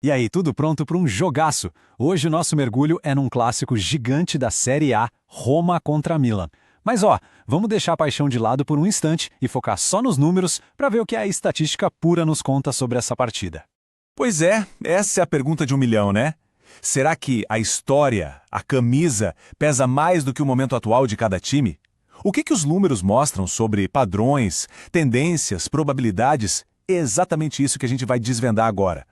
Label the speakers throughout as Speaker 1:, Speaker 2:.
Speaker 1: E aí, tudo pronto para um jogaço? Hoje o nosso mergulho é num clássico gigante da Série A, Roma contra Milan. Mas vamos deixar a paixão de lado por um instante e focar só nos números para ver o que a estatística pura nos conta sobre essa partida.
Speaker 2: Pois é, essa é a pergunta de 1 milhão, né? Será que a história, a camisa, pesa mais do que o momento atual de cada time? O que os números mostram sobre padrões, tendências, probabilidades? É exatamente isso que a gente vai desvendar agora.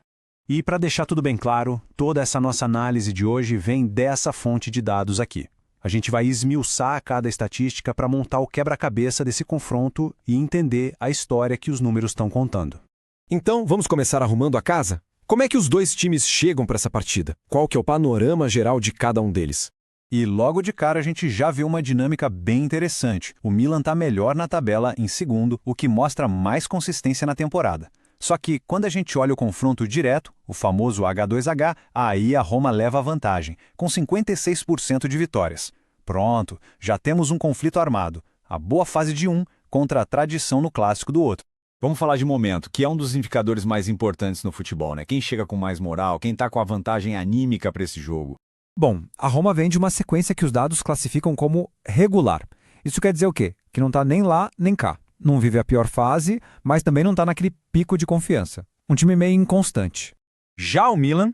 Speaker 1: E para deixar tudo bem claro, toda essa nossa análise de hoje vem dessa fonte de dados aqui. A gente vai esmiuçar cada estatística para montar o quebra-cabeça desse confronto e entender a história que os números estão contando.
Speaker 3: Então, vamos começar arrumando a casa? Como é que os dois times chegam para essa partida? Qual que é o panorama geral de cada um deles?
Speaker 1: E logo de cara a gente já vê uma dinâmica bem interessante. O Milan está melhor na tabela em segundo, o que mostra mais consistência na temporada. Só que quando a gente olha o confronto direto, o famoso H2H, aí a Roma leva a vantagem, com 56% de vitórias. Pronto, já temos um conflito armado. A boa fase de um contra a tradição no clássico do outro.
Speaker 4: Vamos falar de momento, que é um dos indicadores mais importantes no futebol, né? Quem chega com mais moral, quem está com a vantagem anímica para esse jogo.
Speaker 5: Bom, a Roma vem de uma sequência que os dados classificam como regular. Isso quer dizer o quê? Que não está nem lá nem cá. Não vive a pior fase, mas também não está naquele pico de confiança. Um time meio inconstante.
Speaker 1: Já o Milan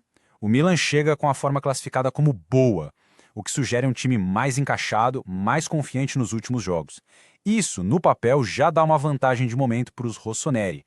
Speaker 1: chega com a forma classificada como boa, o que sugere um time mais encaixado, mais confiante nos últimos jogos. Isso, no papel, já dá uma vantagem de momento para os rossoneri.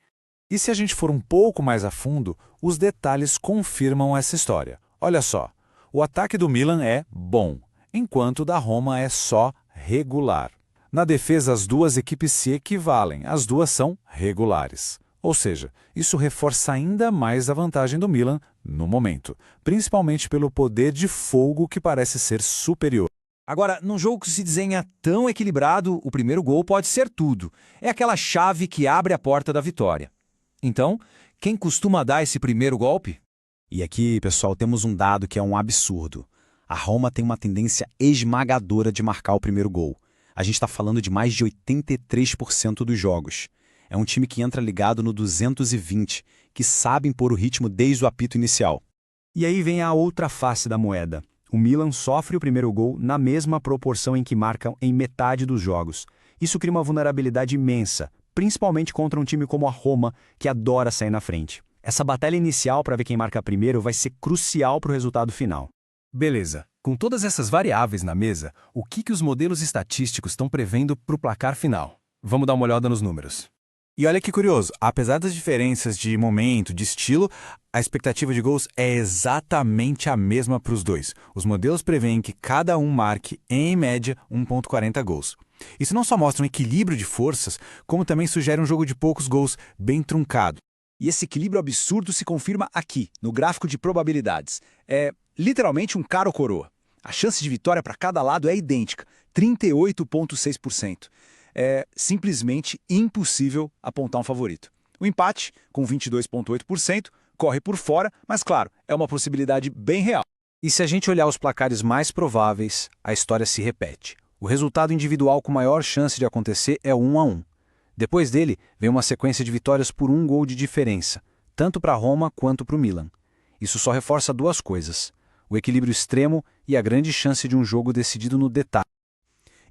Speaker 2: E se a gente for um pouco mais a fundo, os detalhes confirmam essa história. Olha só, o ataque do Milan é bom, enquanto o da Roma é só regular. Na defesa, as duas equipes se equivalem, as duas são regulares. Ou seja, isso reforça ainda mais a vantagem do Milan no momento, principalmente pelo poder de fogo que parece ser superior.
Speaker 6: Agora, num jogo que se desenha tão equilibrado, o primeiro gol pode ser tudo. É aquela chave que abre a porta da vitória. Então, quem costuma dar esse primeiro golpe?
Speaker 7: E aqui, pessoal, temos um dado que é um absurdo. A Roma tem uma tendência esmagadora de marcar o primeiro gol. A gente está falando de mais de 83% dos jogos. É um time que entra ligado no 220, que sabe impor o ritmo desde o apito inicial.
Speaker 1: E aí vem a outra face da moeda. O Milan sofre o primeiro gol na mesma proporção em que marcam em metade dos jogos. Isso cria uma vulnerabilidade imensa, principalmente contra um time como a Roma, que adora sair na frente. Essa batalha inicial para ver quem marca primeiro vai ser crucial para o resultado final.
Speaker 3: Beleza. Com todas essas variáveis na mesa, o que os modelos estatísticos estão prevendo para o placar final? Vamos dar uma olhada nos números.
Speaker 2: E olha que curioso, apesar das diferenças de momento, de estilo, a expectativa de gols é exatamente a mesma para os dois. Os modelos preveem que cada um marque, em média, 1,40 gols. Isso não só mostra um equilíbrio de forças, como também sugere um jogo de poucos gols bem truncado.
Speaker 6: E esse equilíbrio absurdo se confirma aqui, no gráfico de probabilidades. É literalmente um cara ou coroa. A chance de vitória para cada lado é idêntica, 38,6%. É simplesmente impossível apontar um favorito. O empate, com 22,8%, corre por fora, mas claro, é uma possibilidade bem real.
Speaker 1: E se a gente olhar os placares mais prováveis, a história se repete. O resultado individual com maior chance de acontecer é o 1-1. Depois dele, vem uma sequência de vitórias por um gol de diferença, tanto para Roma quanto para o Milan. Isso só reforça duas coisas: o equilíbrio extremo e a grande chance de um jogo decidido no detalhe.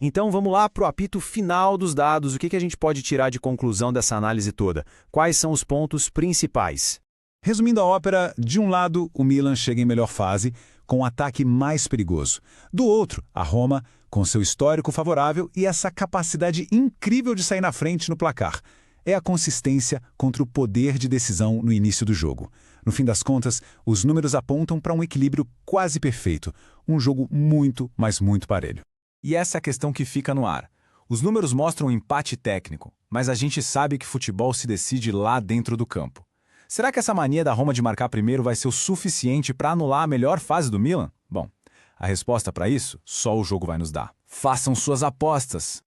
Speaker 1: Então vamos lá para o apito final dos dados. O que a gente pode tirar de conclusão dessa análise toda? Quais são os pontos principais?
Speaker 8: Resumindo a ópera, de um lado, o Milan chega em melhor fase, com um ataque mais perigoso. Do outro, a Roma, com seu histórico favorável e essa capacidade incrível de sair na frente no placar. É a consistência contra o poder de decisão no início do jogo. No fim das contas, os números apontam para um equilíbrio quase perfeito. Um jogo muito, mas muito parelho.
Speaker 4: E essa é a questão que fica no ar. Os números mostram um empate técnico, mas a gente sabe que futebol se decide lá dentro do campo. Será que essa mania da Roma de marcar primeiro vai ser o suficiente para anular a melhor fase do Milan? Bom, a resposta para isso, só o jogo vai nos dar. Façam suas apostas!